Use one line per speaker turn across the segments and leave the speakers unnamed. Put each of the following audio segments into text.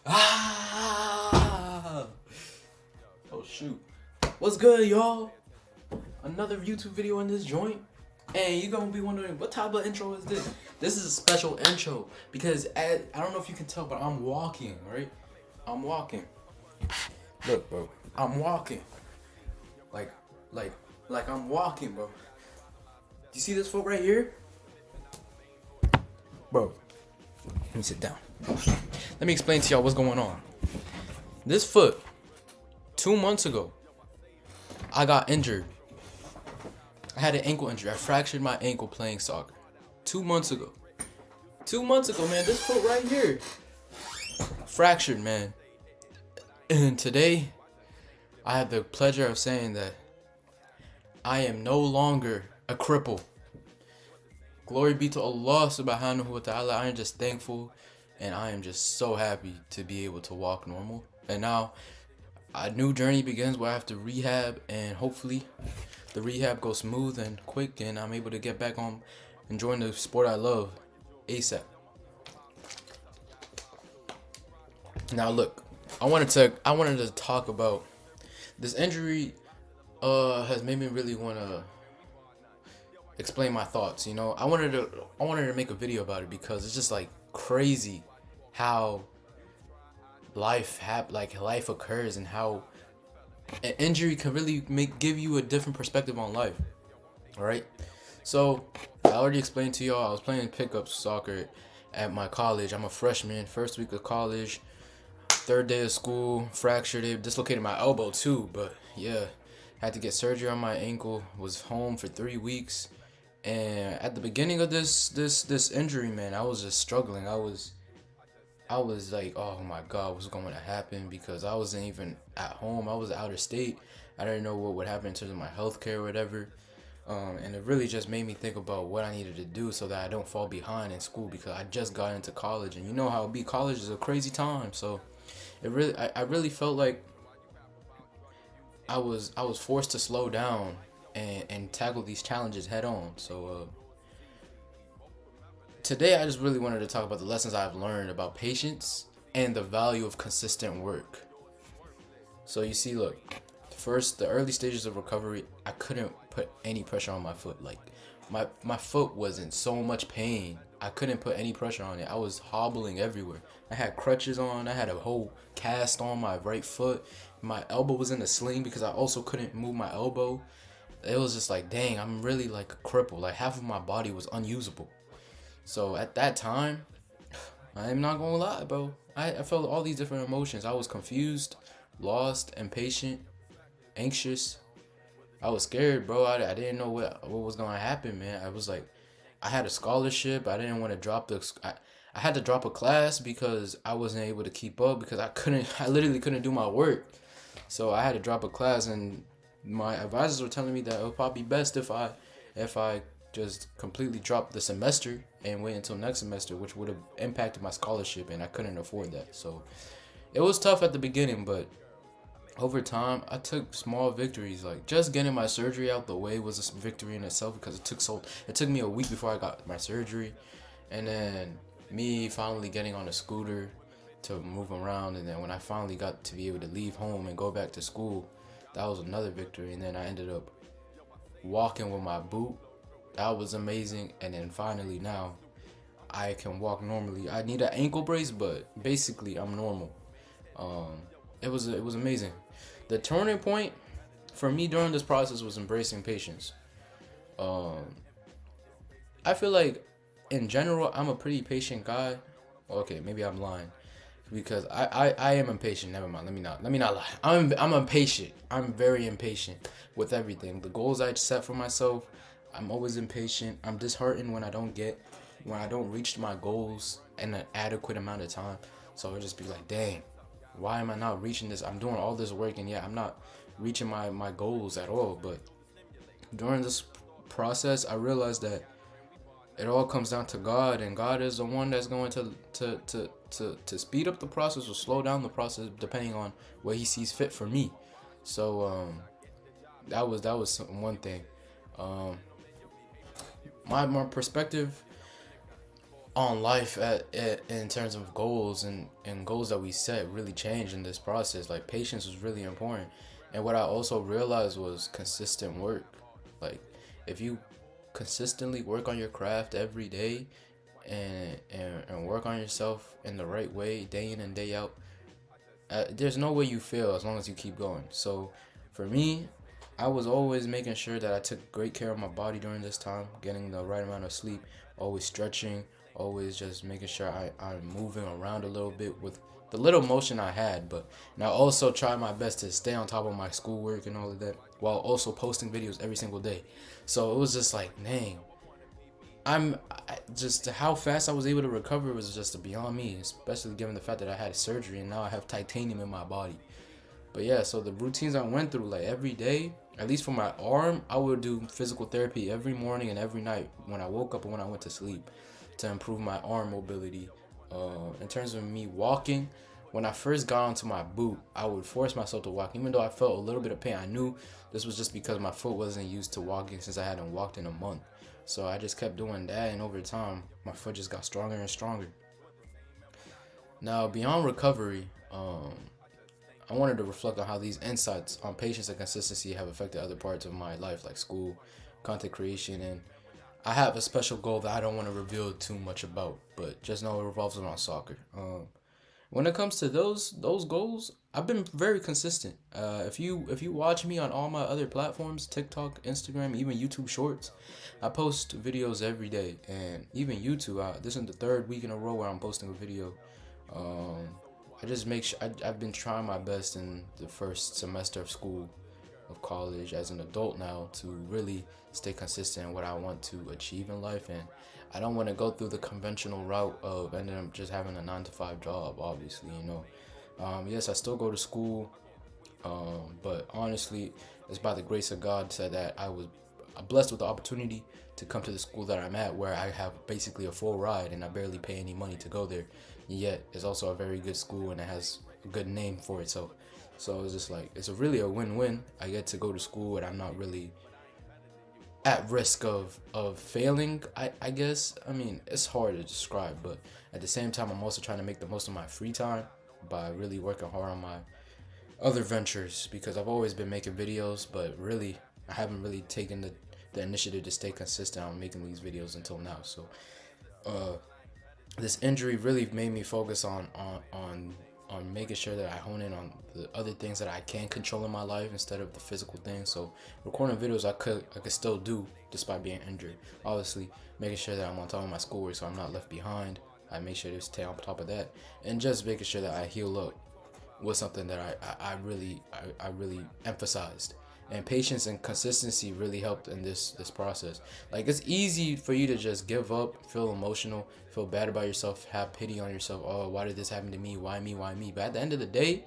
Ah! Oh shoot. What's good, y'all? Another YouTube video in this joint. And you're gonna be wondering, what type of intro is this? This is a special intro because I don't know if you can tell, but I'm walking, right? I'm walking. Look, bro. I'm walking. Like, like I'm walking, bro. Do you see this foot right here? Bro, let me sit down. Let me explain to y'all what's going on. This foot, 2 months ago, I got injured. I had an ankle injury. I fractured my ankle playing soccer. 2 months ago. 2 months ago, man. This foot right here. Fractured, man. And today, I have the pleasure of saying that I am no longer a cripple. Glory be to Allah subhanahu wa ta'ala. I am just thankful and I am just so happy to be able to walk normal. And now a new journey begins where I have to rehab, and hopefully the rehab goes smooth and quick and I'm able to get back on enjoying the sport I love ASAP. Now look, I wanted to talk about this injury. Has made me really want to explain my thoughts. You know, I wanted to make a video about it because it's just like crazy how life occurs and how an injury can really give you a different perspective on life. All right. So I already explained to y'all I was playing pickup soccer at my college. I'm a freshman, first week of college, third day of school, fractured it, dislocated my elbow too. But yeah, had to get surgery on my ankle. Was home for 3 weeks, and at the beginning of this injury, man, I was just struggling. I was like, oh my God, what's going to happen? Because I wasn't even at home. I was out of state. I didn't know what would happen in terms of my health care or whatever. And it really just made me think about what I needed to do so that I don't fall behind in school, because I just got into college. And you know how college is a crazy time. So I really felt like I was forced to slow down and tackle these challenges head on. So today I just really wanted to talk about the lessons I've learned about patience and the value of consistent work. So you see, look, the early stages of recovery, I couldn't put any pressure on my foot. Like my foot was in so much pain. I couldn't put any pressure on it. I was hobbling everywhere. I had crutches on. I had a whole cast on my right foot. My elbow was in a sling because I also couldn't move my elbow. It was just like, dang, I'm really like a cripple. Like half of my body was unusable. So at that time, I'm not gonna lie, bro. I felt all these different emotions. I was confused, lost, impatient, anxious. I was scared, bro. I didn't know what was gonna happen, man. I was like, I had a scholarship. I didn't want to drop I had to drop a class because I wasn't able to keep up because I literally couldn't do my work. So I had to drop a class, and my advisors were telling me that it would probably be best if I just completely dropped the semester and wait until next semester, which would have impacted my scholarship, and I couldn't afford that. So it was tough at the beginning, but over time I took small victories. Like just getting my surgery out the way was a victory in itself, because it took me a week before I got my surgery, and then me finally getting on a scooter to move around, and then when I finally got to be able to leave home and go back to school, that was another victory. And then I ended up walking with my boot. That was amazing. And then finally now I can walk normally. I need an ankle brace, but basically I'm normal. It was amazing. The turning point for me during this process was embracing patience. I feel like in general I'm a pretty patient guy. Okay, maybe I'm lying, because I am impatient. Never mind. Let me not lie. I'm impatient. I'm very impatient with everything. The goals I set for myself, I'm always impatient. I'm disheartened when I don't reach my goals in an adequate amount of time. So I'll just be like, dang, why am I not reaching this? I'm doing all this work and I'm not reaching my goals at all. But during this process, I realized that it all comes down to God, and God is the one that's going to speed up the process or slow down the process depending on what He sees fit for me. So that was one thing. My perspective on life in terms of goals and goals that we set really changed in this process. Like patience was really important. And what I also realized was consistent work. Like if you consistently work on your craft every day and work on yourself in the right way day in and day out, there's no way you fail as long as you keep going. So for me, I was always making sure that I took great care of my body during this time, getting the right amount of sleep, always stretching, always just making sure I'm moving around a little bit with the little motion I had. But now also try my best to stay on top of my schoolwork and all of that while also posting videos every single day. So it was just like, dang, just how fast I was able to recover was just beyond me, especially given the fact that I had surgery and now I have titanium in my body. But yeah, so the routines I went through, like every day, at least for my arm, I would do physical therapy every morning and every night when I woke up and when I went to sleep to improve my arm mobility. In terms of me walking, when I first got onto my boot, I would force myself to walk. Even though I felt a little bit of pain, I knew this was just because my foot wasn't used to walking since I hadn't walked in a month. So I just kept doing that, and over time, my foot just got stronger and stronger. Now, beyond recovery, I wanted to reflect on how these insights on patience and consistency have affected other parts of my life, like school, content creation, and I have a special goal that I don't want to reveal too much about, but just know it revolves around soccer. When it comes to those goals, I've been very consistent. If you watch me on all my other platforms, TikTok, Instagram, even YouTube Shorts, I post videos every day, and even YouTube. This is the third week in a row where I'm posting a video. Um, I just make sure I've been trying my best in the first semester of school, of college, as an adult now, to really stay consistent in what I want to achieve in life, and I don't want to go through the conventional route of ending up just having a 9 to 5 job. Obviously, yes, I still go to school, but honestly, it's by the grace of God said that I was blessed with the opportunity to come to the school that I'm at, where I have basically a full ride and I barely pay any money to go there. Yet it's also a very good school and it has a good name for itself. So it's just like really a win-win. I get to go to school and I'm not really at risk of failing. I guess, I mean, it's hard to describe, but at the same time I'm also trying to make the most of my free time by really working hard on my other ventures, because I've always been making videos, but really I haven't really taken the initiative to stay consistent on making these videos until now. So this injury really made me focus on making sure that I hone in on the other things that I can control in my life instead of the physical things. So recording videos I could still do despite being injured. Obviously, making sure that I'm on top of my schoolwork so I'm not left behind. I make sure to stay on top of that, and just making sure that I heal up was something that I really emphasized. And patience and consistency really helped in this process. Like, it's easy for you to just give up, feel emotional, feel bad about yourself, have pity on yourself. Oh, why did this happen to me? Why me? Why me? But at the end of the day,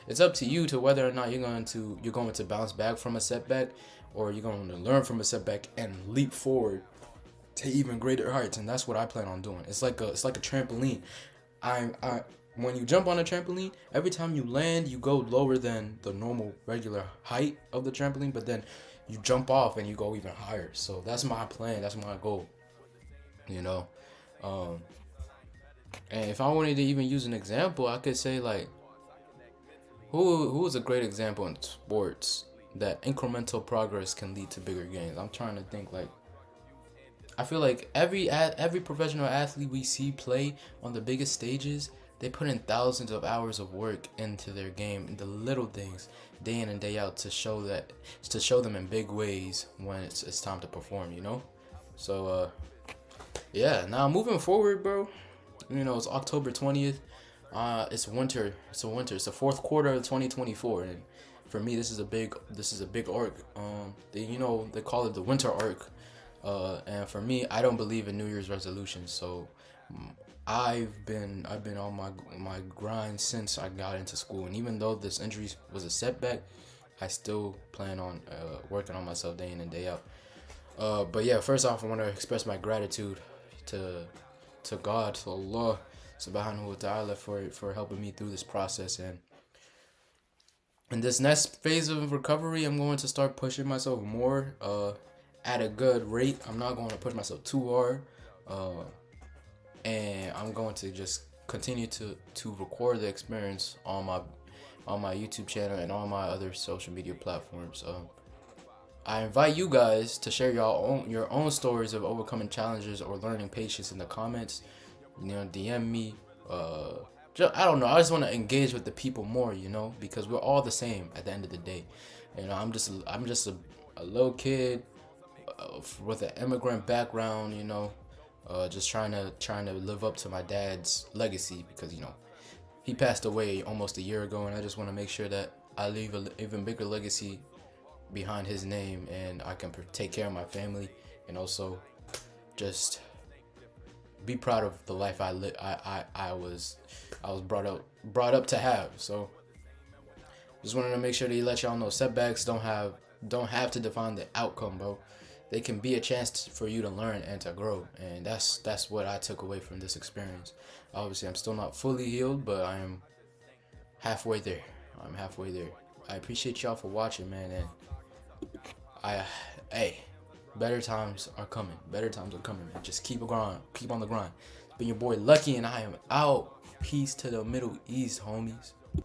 it's up to you to whether or not you're going to bounce back from a setback, or you're going to learn from a setback and leap forward to even greater heights. And that's what I plan on doing. It's like a trampoline. I When you jump on a trampoline, every time you land, you go lower than the normal regular height of the trampoline, but then you jump off and you go even higher. So that's my plan. That's my goal. You know, um, and if I wanted to even use an example, I could say, like, who is a great example in sports that incremental progress can lead to bigger gains. I'm trying to think, like, I feel like every professional athlete we see play on the biggest stages, they put in thousands of hours of work into their game, in the little things, day in and day out, to show them in big ways when it's time to perform. So yeah. Now moving forward, bro. It's October 20th. It's winter. It's the fourth quarter of 2024, and for me, this is a big arc. They call it the winter arc. And for me, I don't believe in New Year's resolutions. So I've been on my grind since I got into school, and even though this injury was a setback, I still plan on working on myself day in and day out. But yeah, first off, I want to express my gratitude to God, to Allah subhanahu wa ta'ala, for helping me through this process. And in this next phase of recovery, I'm going to start pushing myself more at a good rate. I'm not going to push myself too hard. and I'm going to just continue to record the experience on my YouTube channel and on my other social media platforms. I invite you guys to share your own stories of overcoming challenges or learning patience in the comments. DM me. I don't know. I just want to engage with the people more, because we're all the same at the end of the day. I'm just a little kid with an immigrant background, just trying to live up to my dad's legacy because he passed away almost a year ago, and I just want to make sure that I leave an even bigger legacy behind his name, and I can take care of my family, and also just be proud of the life I was brought up to have. So just wanted to make sure that you let y'all know setbacks don't have to define the outcome, bro. They can be a chance for you to learn and to grow, and that's what I took away from this experience. Obviously, I'm still not fully healed, but I am halfway there. I appreciate y'all for watching, man, and better times are coming. Man. Just keep on the grind. It's been your boy Lucky, and I am out. Peace to the Middle East, homies.